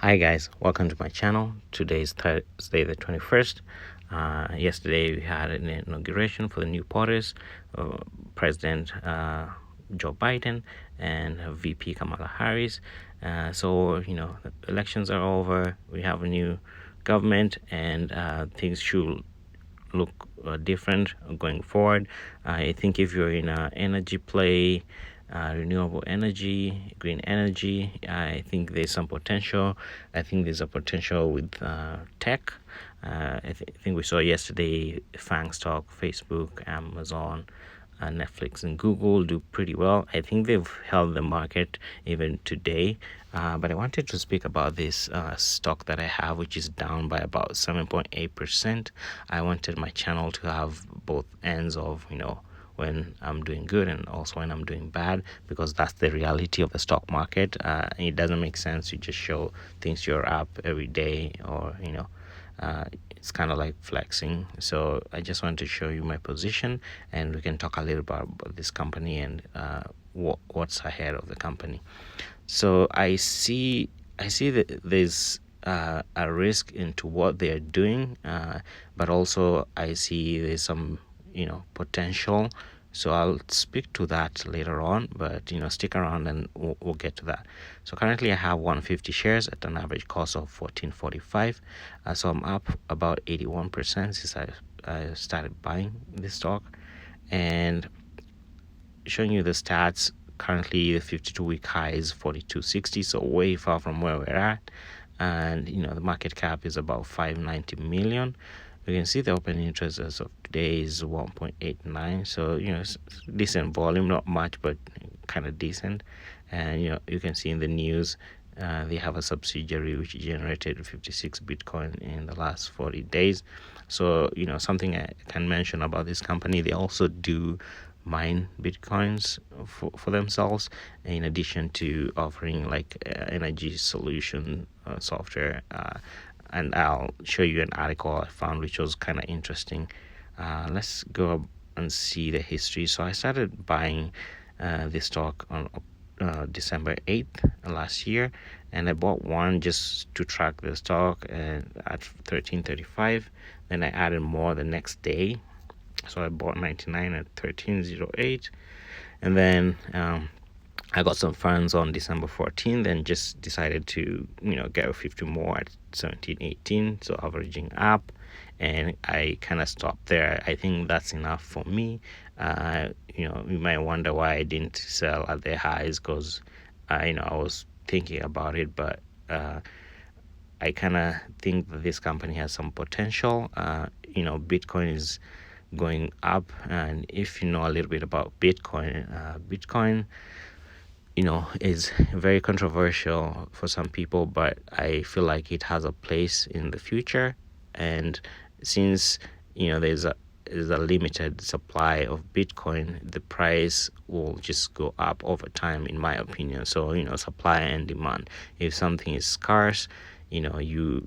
Hi guys, welcome to my channel. Today is Thursday the 21st. Yesterday we had an inauguration for the new POTUS, President Joe Biden and VP Kamala Harris. The elections are over. We have a new government and things should look different going forward. I think if you're in energy play, renewable energy, green energy, I think there's some potential. I think there's a potential with tech. I think we saw yesterday FANG stock, Facebook, Amazon, Netflix and Google do pretty well. I think they've held the market even today. But I wanted to speak about this stock that I have, which is down by about 7.8%. I wanted my channel to have both ends of, when I'm doing good and also when I'm doing bad, because that's the reality of the stock market. It doesn't make sense to just show things you're up every day or, it's kind of like flexing. So I just wanted to show you my position and we can talk a little bit about this company and what's ahead of the company. So I see that there's a risk into what they're doing, but also I see there's some potential. So I'll speak to that later on, but stick around and we'll get to that. So currently I have 150 shares at an average cost of 14.45. So I'm up about 81% since I started buying this stock, and showing you the stats. Currently the 52-week high is 42.60, so way far from where we're at, and the market cap is about 590 million. You can see the open interest as of today is 1.89, so it's decent volume, not much but kind of decent. And you can see in the news they have a subsidiary which generated 56 Bitcoin in the last 40 days. So something I can mention about this company, they also do mine Bitcoins for themselves, in addition to offering like energy solution software. And I'll show you an article I found which was kind of interesting. Let's go and see the history. So I started buying this stock on December 8th last year, and I bought one just to track the stock and at 13.35. Then I added more the next day, so I bought 99 at 13.08, and then I got some funds on December 14th and just decided to get 50 more at 17.18, so averaging up, and I kind of stopped there. I think that's enough for me. You might wonder why I didn't sell at the highs, because I was thinking about it, but I kind of think that this company has some potential. Bitcoin is going up, and if you know a little bit about Bitcoin is very controversial for some people, but I feel like it has a place in the future. And since there's a limited supply of Bitcoin, the price will just go up over time, in my opinion. So supply and demand. If something is scarce, you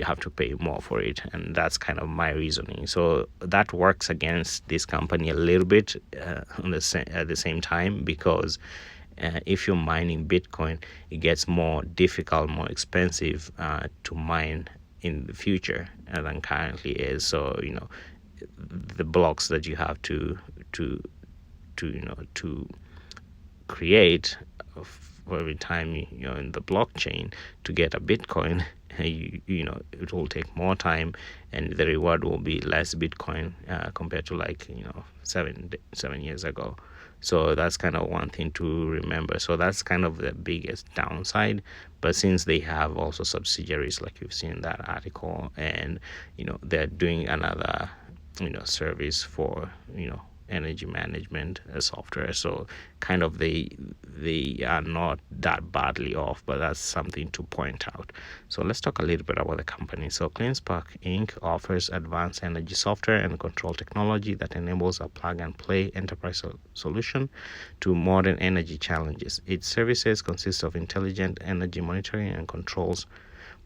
have to pay more for it, and that's kind of my reasoning. So that works against this company a little bit at the same time, because if you're mining Bitcoin, it gets more difficult, more expensive to mine in the future than currently is. So the blocks that you have to create for every time you're in the blockchain to get a Bitcoin, it will take more time, and the reward will be less Bitcoin compared to 7 years ago. So that's kind of one thing to remember. So that's kind of the biggest downside. But since they have also subsidiaries, like you've seen in that article, and they're doing another service for energy management software, so kind of they are not that badly off, but that's something to point out. So let's talk a little bit about the company. So CleanSpark Inc. offers advanced energy software and control technology that enables a plug and play enterprise solution to modern energy challenges. Its services consist of intelligent energy monitoring and controls,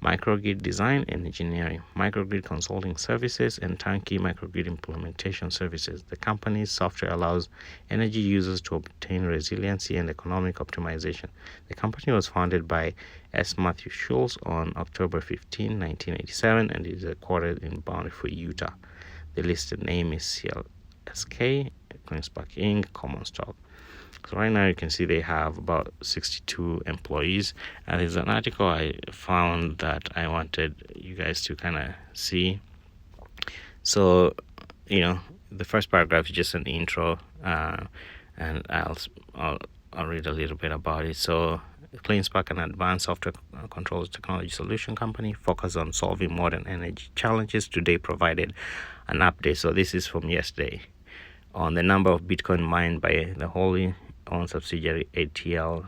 microgrid design and engineering, microgrid consulting services, and turnkey microgrid implementation services. The company's software allows energy users to obtain resiliency and economic optimization. The company was founded by S. Matthew Schultz on October 15, 1987, and is headquartered in Bountiful, Utah. The listed name is CLSK, CleanSpark Inc., Common Stock. So right now you can see they have about 62 employees. And there's an article I found that I wanted you guys to kind of see. So, the first paragraph is just an intro, and I'll read a little bit about it. So, CleanSpark, an advanced software controls technology solution company, focused on solving modern energy challenges. Today provided an update. So this is from yesterday on the number of Bitcoin mined by the wholly owned subsidiary ATL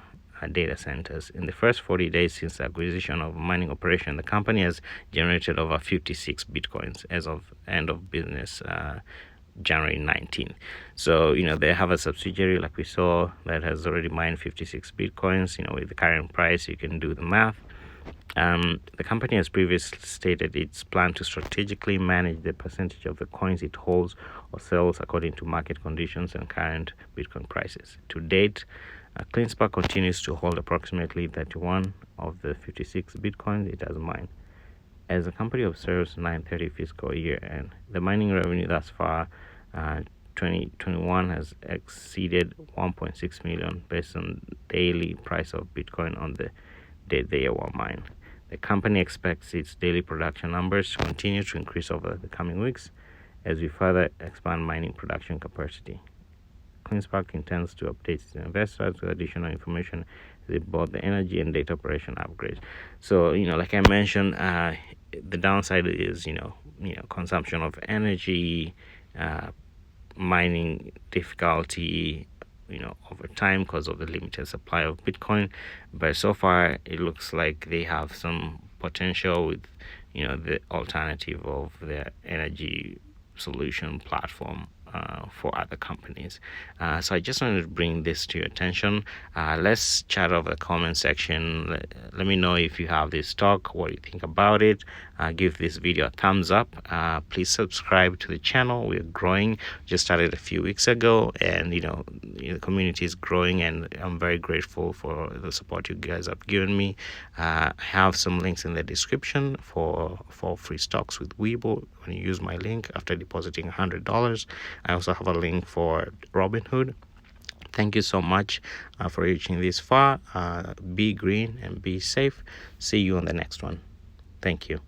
data centers. In the first 40 days since the acquisition of mining operation, the company has generated over 56 Bitcoins as of end of business January 19th. So, they have a subsidiary, like we saw, that has already mined 56 Bitcoins. With the current price, you can do the math. The company has previously stated its plan to strategically manage the percentage of the coins it holds or sells according to market conditions and current Bitcoin prices. To date, CleanSpark continues to hold approximately 31 of the 56 Bitcoins it has mined. As the company observes 9/30 fiscal year end, the mining revenue thus far, 2021, has exceeded 1.6 million based on daily price of Bitcoin on the date they were mined. The company expects its daily production numbers to continue to increase over the coming weeks as we further expand mining production capacity. CleanSpark intends to update its investors with additional information about the energy and data operation upgrades. So, like I mentioned, the downside is, consumption of energy, mining difficulty, over time because of the limited supply of Bitcoin. But so far, it looks like they have some potential with, the alternative of their energy solution platform for other companies. So I just wanted to bring this to your attention. Let's chat over the comment section. Let me know if you have this talk, what you think about it. Give this video a thumbs up. Please subscribe to the channel. We're growing. Just started a few weeks ago, and the community is growing, and I'm very grateful for the support you guys have given me. I have some links in the description for free stocks with Webull when you use my link after depositing $100. I also have a link for Robinhood. Thank you so much for reaching this far. Be green and be safe. See you on the next one. Thank you.